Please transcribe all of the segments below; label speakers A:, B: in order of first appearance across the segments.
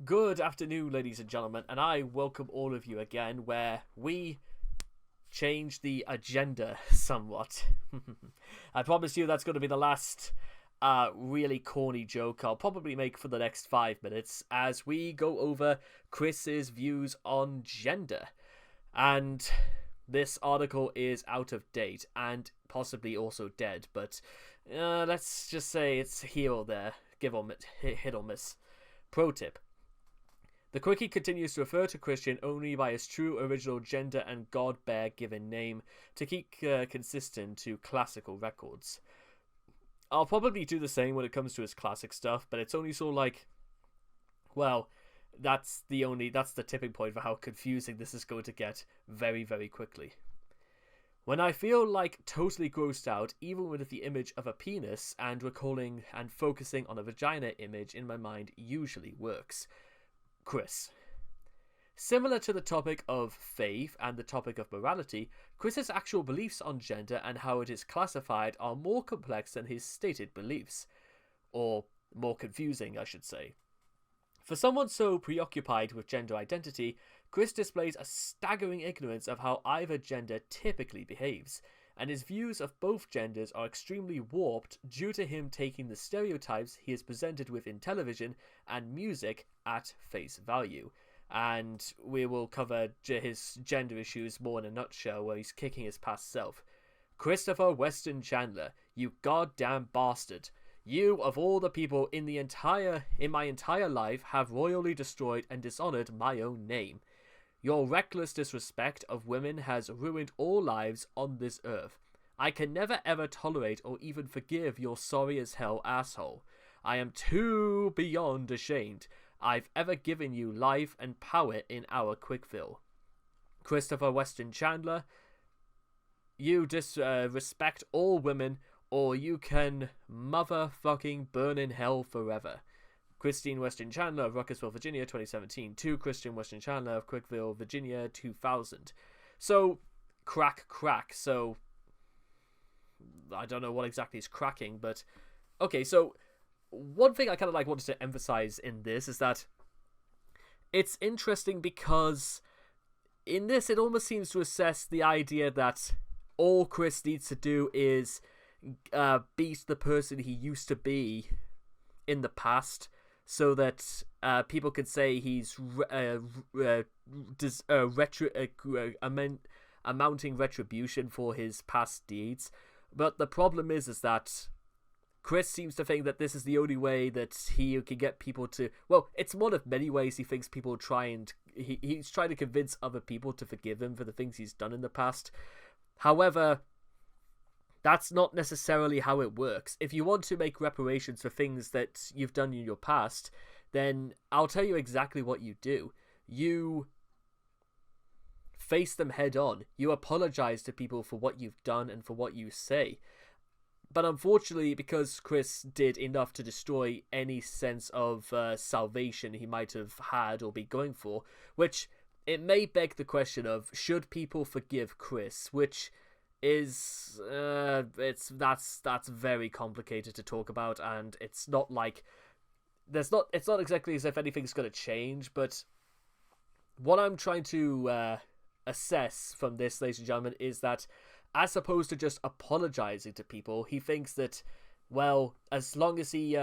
A: Good afternoon, ladies and gentlemen, and I welcome all of you again, where we change the agenda somewhat. I promise you that's going to be the last really corny joke I'll probably make for the next 5 minutes as we go over Chris's views on gender. And this article is out of date and possibly also dead, but let's just say it's here or there, give or hit or miss. Pro tip: the Cwiki continues to refer to Christian only by his true original gender and God-bear given name to keep consistent to classical records. I'll probably do the same when it comes to his classic stuff, but it's only so well, that's the tipping point for how confusing this is going to get very, very quickly. When I feel totally grossed out, even with the image of a penis, and recalling and focusing on a vagina image in my mind usually works. Chris. Similar to the topic of faith and the topic of morality, Chris's actual beliefs on gender and how it is classified are more complex than his stated beliefs. Or more confusing, I should say. For someone so preoccupied with gender identity, Chris displays a staggering ignorance of how either gender typically behaves, and his views of both genders are extremely warped due to him taking the stereotypes he is presented with in television and music at face value. And we will cover his gender issues more in a nutshell, where he's kicking his past self. Christopher Weston Chandler, you goddamn bastard. You, of all the people in my entire life, have royally destroyed and dishonored my own name. Your reckless disrespect of women has ruined all lives on this earth. I can never ever tolerate or even forgive your sorry as hell asshole. I am too beyond ashamed I've ever given you life and power in our Quickville. Christopher Weston Chandler, you disrespect all women, or you can motherfucking burn in hell forever. Christine Weston Chandler of Ruckersville, Virginia, 2017. To Christian Weston Chandler of Quickville, Virginia, 2000. So, crack. So, I don't know what exactly is cracking, but... Okay, so, one thing I kind of wanted to emphasize in this is that it's interesting because in this it almost seems to assess the idea that all Chris needs to do is beat the person he used to be in the past, so that people could say he's amounting retribution for his past deeds. But the problem is that Chris seems to think that this is the only way that he can get people to... Well, it's one of many ways he thinks people he's trying to convince other people to forgive him for the things he's done in the past. However, that's not necessarily how it works. If you want to make reparations for things that you've done in your past, then I'll tell you exactly what you do. You face them head on. You apologize to people for what you've done and for what you say. But unfortunately, because Chris did enough to destroy any sense of salvation he might have had or be going for, which it may beg the question of, should people forgive Chris? Which is that's very complicated to talk about, and it's not it's not exactly as if anything's going to change. But what I'm trying to assess from this, ladies and gentlemen, is that as opposed to just apologizing to people, he thinks that, well, as long as he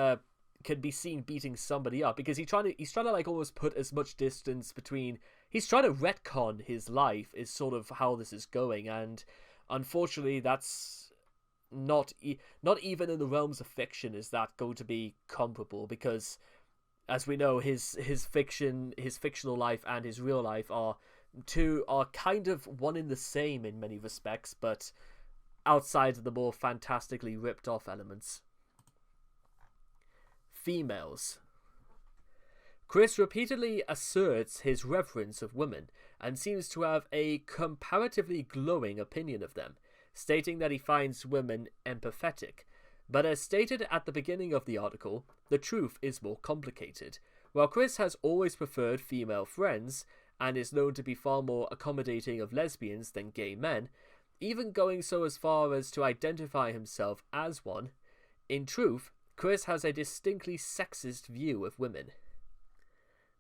A: can be seen beating somebody up, because he's trying to almost put as much distance between... He's trying to retcon his life is sort of how this is going, and unfortunately that's not even in the realms of fiction is that going to be comparable, because as we know, his fictional life and his real life are kind of one in the same in many respects, but outside of the more fantastically ripped off elements. Females. Chris repeatedly asserts his reverence of women and seems to have a comparatively glowing opinion of them, stating that he finds women empathetic. But as stated at the beginning of the article, the truth is more complicated. While Chris has always preferred female friends, and is known to be far more accommodating of lesbians than gay men, even going so as far as to identify himself as one, in truth, Chris has a distinctly sexist view of women.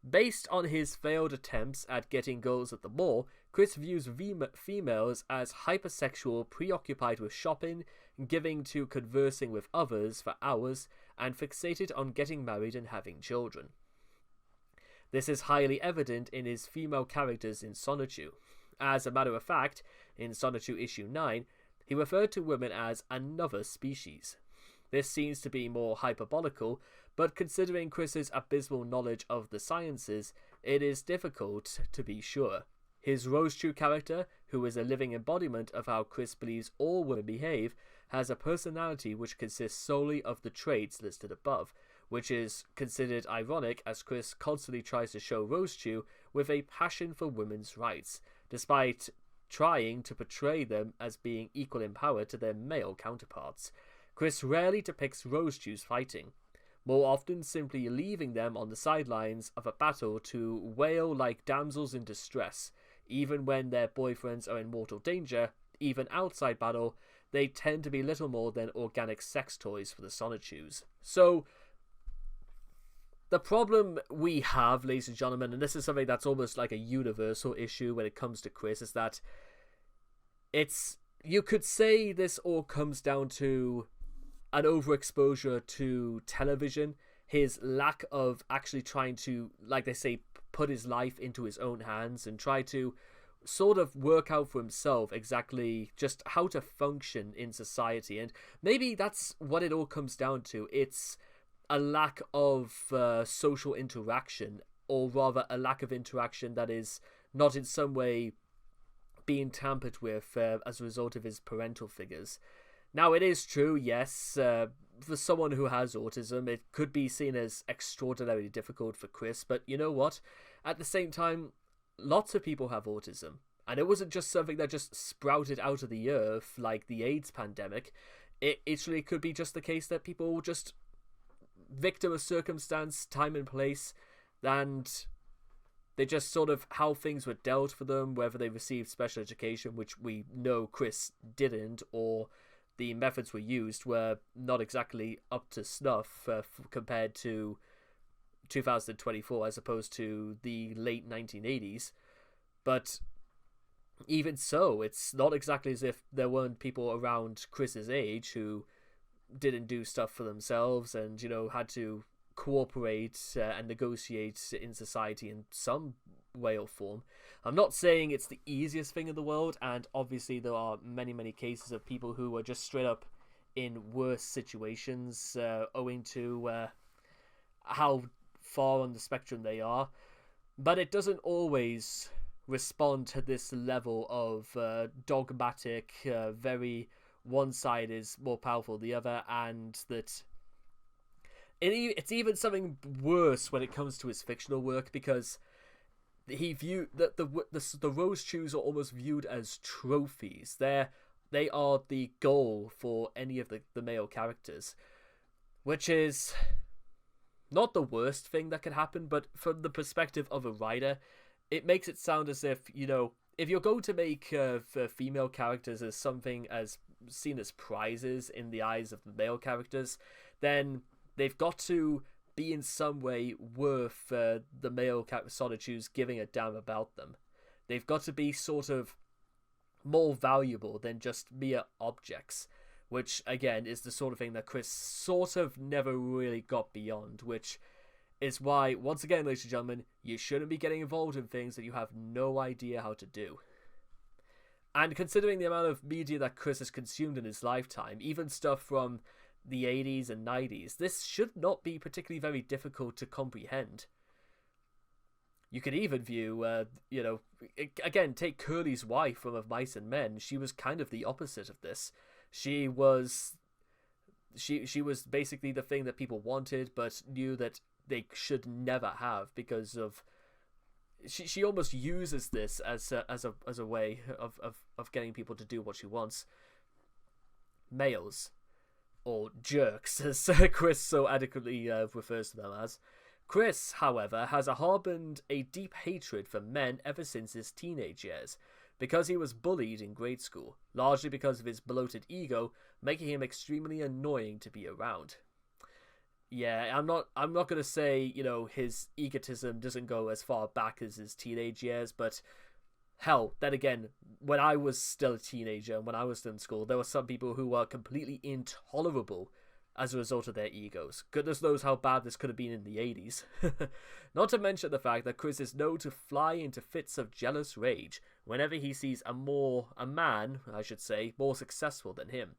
A: Based on his failed attempts at getting girls at the mall, Chris views females as hypersexual, preoccupied with shopping, giving to conversing with others for hours, and fixated on getting married and having children. This is highly evident in his female characters in Sonichu. As a matter of fact, in Sonichu issue 9, he referred to women as another species. This seems to be more hyperbolical, but considering Chris's abysmal knowledge of the sciences, it is difficult to be sure. His Rosechew character, who is a living embodiment of how Chris believes all women behave, has a personality which consists solely of the traits listed above, which is considered ironic as Chris constantly tries to show Rosechew with a passion for women's rights, despite trying to portray them as being equal in power to their male counterparts. Chris rarely depicts Rosechews fighting, more often simply leaving them on the sidelines of a battle to wail like damsels in distress. Even when their boyfriends are in mortal danger, even outside battle, they tend to be little more than organic sex toys for the Sonichus. So, the problem we have, ladies and gentlemen, and this is something that's almost like a universal issue when it comes to Chris, is that you could say this all comes down to an overexposure to television, his lack of actually trying to, like they say, put his life into his own hands and try to sort of work out for himself exactly just how to function in society. And maybe that's what it all comes down to. It's a lack of social interaction, or rather a lack of interaction that is not in some way being tampered with as a result of his parental figures. Now, it is true, yes, for someone who has autism, it could be seen as extraordinarily difficult for Chris, but you know what? At the same time, lots of people have autism, and it wasn't just something that just sprouted out of the earth like the AIDS pandemic. It actually could be just the case that people just victim of circumstance, time and place, and they just sort of how things were dealt for them, whether they received special education, which we know Chris didn't, or the methods were used were not exactly up to snuff compared to 2024 as opposed to the late 1980s. But even so, it's not exactly as if there weren't people around Chris's age who didn't do stuff for themselves and, you know, had to cooperate and negotiate in society in some way or form. I'm not saying it's the easiest thing in the world, and obviously there are many cases of people who are just straight up in worse situations owing to how far on the spectrum they are, but it doesn't always respond to this level of dogmatic, very one side is more powerful than the other, and that it's even something worse when it comes to his fictional work, because he viewed that the Rosechews are almost viewed as trophies. They are the goal for any of the male characters, which is not the worst thing that could happen, but from the perspective of a writer, it makes it sound as if, you know, if you're going to make female characters as something as seen as prizes in the eyes of the male characters, then they've got to be in some way worth the male Sonichus giving a damn about them. They've got to be sort of more valuable than just mere objects, which again is the sort of thing that Chris sort of never really got beyond, which is why, once again, ladies and gentlemen, you shouldn't be getting involved in things that you have no idea how to do. And considering the amount of media that Chris has consumed in his lifetime, even stuff from the 80s and 90s, this should not be particularly very difficult to comprehend. You could even view, again, take Curly's wife from Of Mice and Men. She was kind of the opposite of this. She was basically the thing that people wanted, but knew that they should never have because of. She almost uses this as a way of getting people to do what she wants. Males, or jerks, as Chris so adequately refers to them as. Chris, however, has harbored a deep hatred for men ever since his teenage years, because he was bullied in grade school, largely because of his bloated ego, making him extremely annoying to be around. Yeah, I'm not gonna say, his egotism doesn't go as far back as his teenage years, but hell, then again, when I was still a teenager and when I was still in school, there were some people who were completely intolerable as a result of their egos. Goodness knows how bad this could have been in the 80s. Not to mention the fact that Chris is known to fly into fits of jealous rage whenever he sees a man, I should say, more successful than him.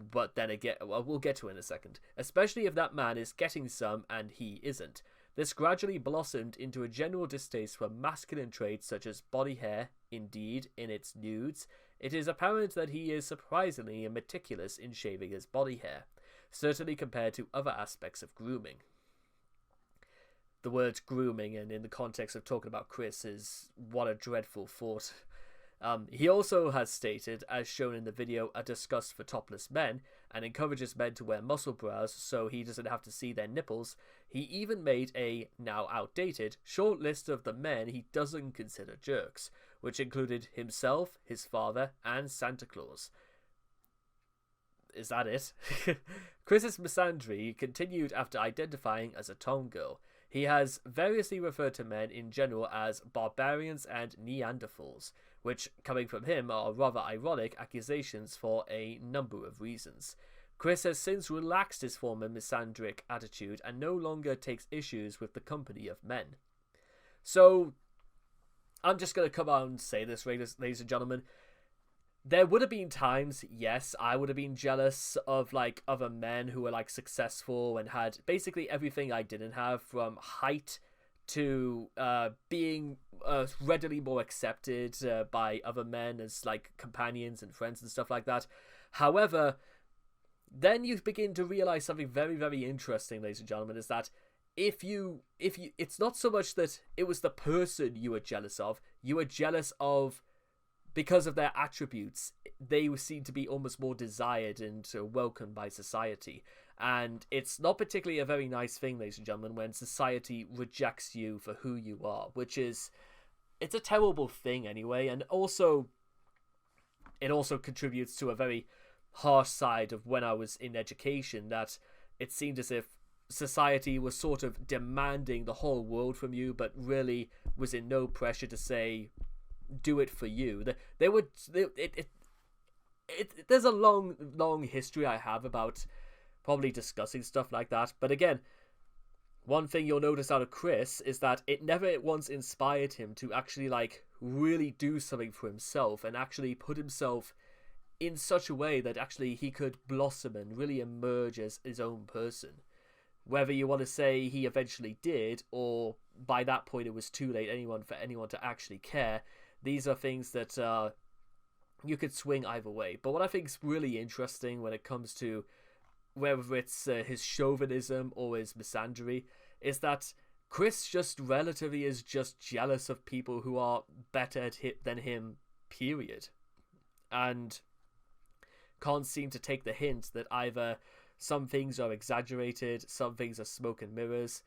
A: But then again, well, we'll get to it in a second. Especially if that man is getting some and he isn't. This gradually blossomed into a general distaste for masculine traits such as body hair. Indeed, in its nudes, it is apparent that he is surprisingly meticulous in shaving his body hair, certainly compared to other aspects of grooming. The word grooming, and in the context of talking about Chris, is what a dreadful thought. He also has stated, as shown in the video, a disgust for topless men, and encourages men to wear muscle bras so he doesn't have to see their nipples. He even made a, now outdated, short list of the men he doesn't consider jerks, which included himself, his father, and Santa Claus. Is that it? Chris's misandry continued after identifying as a tomgirl. He has variously referred to men in general as barbarians and Neanderthals, which, coming from him, are rather ironic accusations for a number of reasons. Chris has since relaxed his former misandric attitude and no longer takes issues with the company of men. So, I'm just going to come out and say this, ladies and gentlemen. There would have been times, yes, I would have been jealous of, like, other men who were, like, successful and had basically everything I didn't have, from height to being readily more accepted by other men as, like, companions and friends and stuff like that. However, then you begin to realize something very, very interesting, ladies and gentlemen, is that if you, it's not so much that it was the person you were jealous of, you were jealous of because of their attributes. They seem to be almost more desired and welcomed by society. And it's not particularly a very nice thing, ladies and gentlemen, when society rejects you for who you are, which is, it's a terrible thing anyway. And also, it also contributes to a very harsh side of when I was in education, that it seemed as if society was sort of demanding the whole world from you, but really was in no pressure to say, do it for you. There's a long history I have about probably discussing stuff like that. But again, one thing you'll notice out of Chris is that it never once inspired him to actually, like, really do something for himself and actually put himself in such a way that actually he could blossom and really emerge as his own person. Whether you want to say he eventually did, or by that point it was too late for anyone to actually care, these are things that you could swing either way. But what I think is really interesting when it comes to whether it's his chauvinism or his misandry is that Chris just relatively is just jealous of people who are better at it than him, period. And can't seem to take the hint that either some things are exaggerated, some things are smoke and mirrors,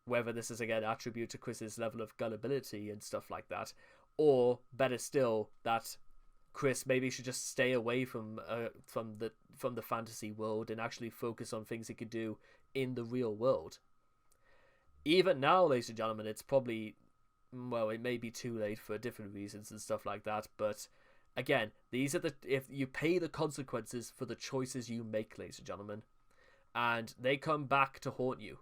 A: whether this is again attribute to Chris's level of gullibility and stuff like that, or better still, that Chris maybe should just stay away from the fantasy world and actually focus on things he could do in the real world. Even now, ladies and gentlemen, it's probably, well, it may be too late for different reasons and stuff like that, but again, these are if you pay the consequences for the choices you make, ladies and gentlemen, and they come back to haunt you.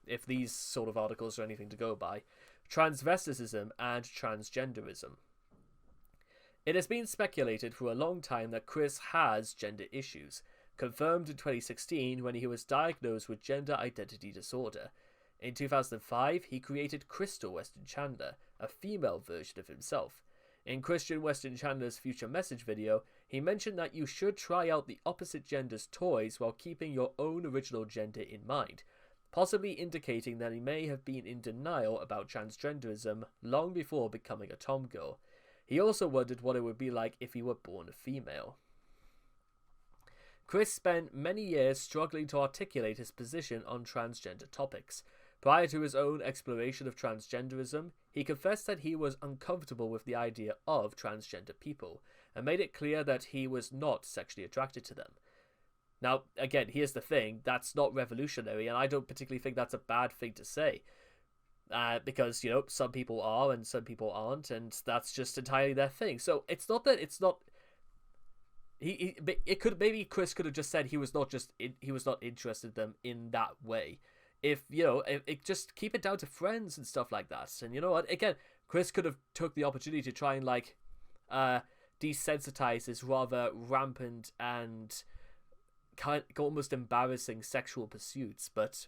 A: If these sort of articles are anything to go by. Transvesticism and transgenderism. It has been speculated for a long time that Chris has gender issues, confirmed in 2016 when he was diagnosed with gender identity disorder. In 2005, he created Crystal Weston Chandler, a female version of himself. In Christian Weston Chandler's Future Message video, he mentioned that you should try out the opposite gender's toys while keeping your own original gender in mind, possibly indicating that he may have been in denial about transgenderism long before becoming a tomgirl. He also wondered what it would be like if he were born a female. Chris spent many years struggling to articulate his position on transgender topics. Prior to his own exploration of transgenderism, he confessed that he was uncomfortable with the idea of transgender people, and made it clear that he was not sexually attracted to them. Now, again, here's the thing: that's not revolutionary, and I don't particularly think that's a bad thing to say. Because some people are and some people aren't, and that's just entirely their thing. So it's not that it's not. It could maybe Chris could have just said he was not interested in them in that way. If just keep it down to friends and stuff like that. And you know what? Again, Chris could have took the opportunity to try and desensitize this rather rampant and kind of almost embarrassing sexual pursuits. But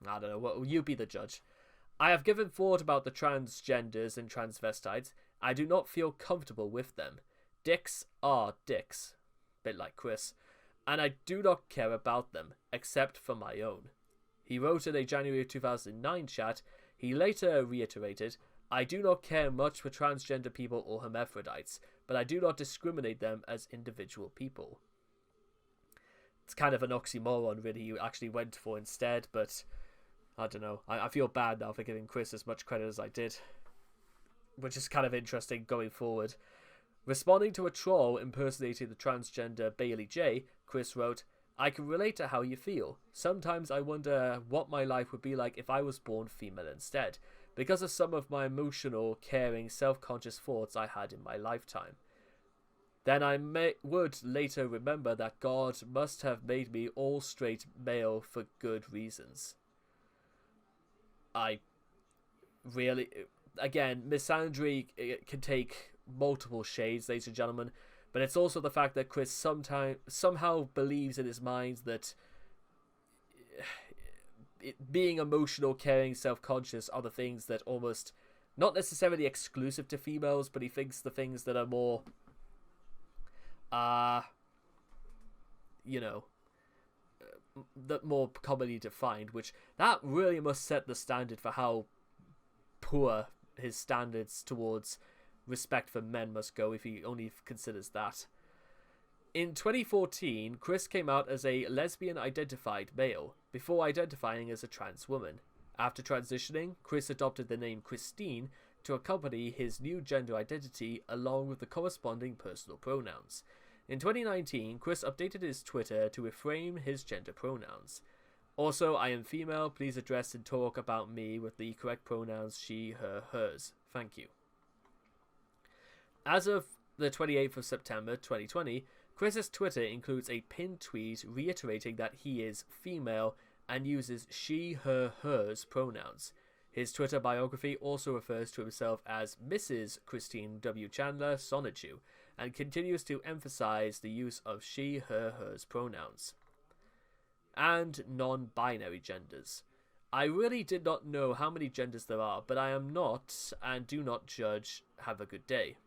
A: I don't know. Well, you be the judge. I have given thought about the transgenders and transvestites. I do not feel comfortable with them. Dicks are dicks. Bit like Chris. And I do not care about them, except for my own. He wrote in a January 2009 chat. He later reiterated, I do not care much for transgender people or hermaphrodites, but I do not discriminate them as individual people. It's kind of an oxymoron, really, he actually went for instead, but I don't know. I feel bad now for giving Chris as much credit as I did, which is kind of interesting going forward. Responding to a troll impersonating the transgender Bailey J, Chris wrote, I can relate to how you feel. Sometimes I wonder what my life would be like if I was born female instead, because of some of my emotional, caring, self-conscious thoughts I had in my lifetime. Then I would later remember that God must have made me all straight male for good reasons. I really, again, misandry can take multiple shades, ladies and gentlemen, but it's also the fact that Chris somehow believes in his mind that being emotional, caring, self-conscious are the things that almost, not necessarily exclusive to females, but he thinks the things that are more, that more commonly defined, which that really must set the standard for how poor his standards towards respect for men must go if he only considers that. In 2014, Chris came out as a lesbian-identified male, before identifying as a trans woman. After transitioning, Chris adopted the name Christine to accompany his new gender identity along with the corresponding personal pronouns. In 2019, Chris updated his Twitter to reframe his gender pronouns. Also, I am female, please address and talk about me with the correct pronouns she, her, hers. Thank you. As of the 28th of September 2020, Chris's Twitter includes a pinned tweet reiterating that he is female and uses she, her, hers pronouns. His Twitter biography also refers to himself as Mrs. Christine W. Chandler Sonichu, and continues to emphasize the use of she, her, hers pronouns. And non-binary genders. I really did not know how many genders there are, but I am not, and do not judge. Have a good day.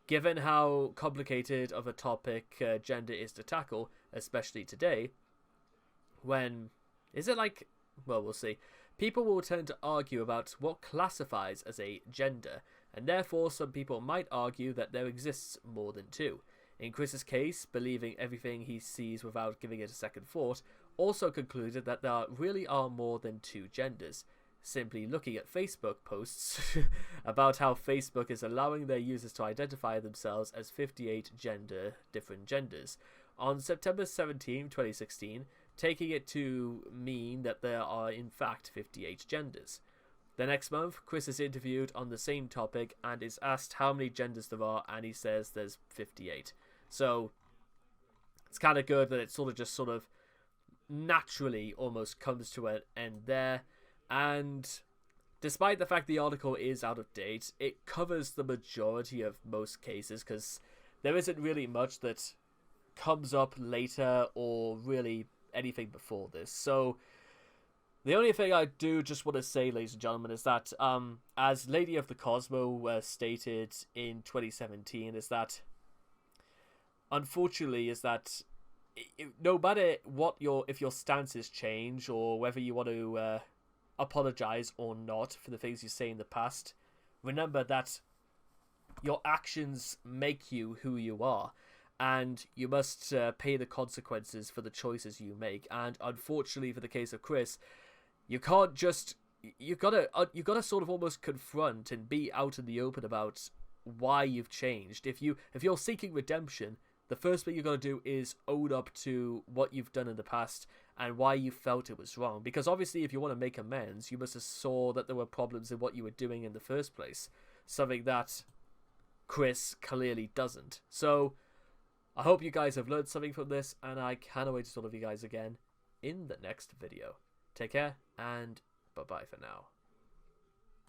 A: Given how complicated of a topic gender is to tackle, especially today, when... Is it like... Well, we'll see. People will tend to argue about what classifies as a gender, and therefore some people might argue that there exists more than two. In Chris's case, believing everything he sees without giving it a second thought, also concluded that there really are more than two genders. Simply looking at Facebook posts about how Facebook is allowing their users to identify themselves as 58 different genders. On September 17, 2016, taking it to mean that there are in fact 58 genders. The next month, Chris is interviewed on the same topic and is asked how many genders there are, and he says there's 58. So, it's kind of good that it sort of naturally almost comes to an end there. And despite the fact the article is out of date, it covers the majority of most cases, because there isn't really much that comes up later or really anything before this. So the only thing I do just want to say, ladies and gentlemen, is that as Lady of the Cosmo stated in 2017, is that unfortunately is that no matter what if your stances change or whether you want to apologize or not for the things you say in the past, remember that your actions make you who you are, and you must pay the consequences for the choices you make. And unfortunately, for the case of Chris, you can't just you gotta sort of almost confront and be out in the open about why you've changed. If you're seeking redemption, the first thing you're going to do is own up to what you've done in the past and why you felt it was wrong. Because obviously, if you want to make amends, you must have saw that there were problems in what you were doing in the first place. Something that Chris clearly doesn't. So, I hope you guys have learned something from this, and I cannot wait to talk to you guys again in the next video. Take care, and bye-bye for now.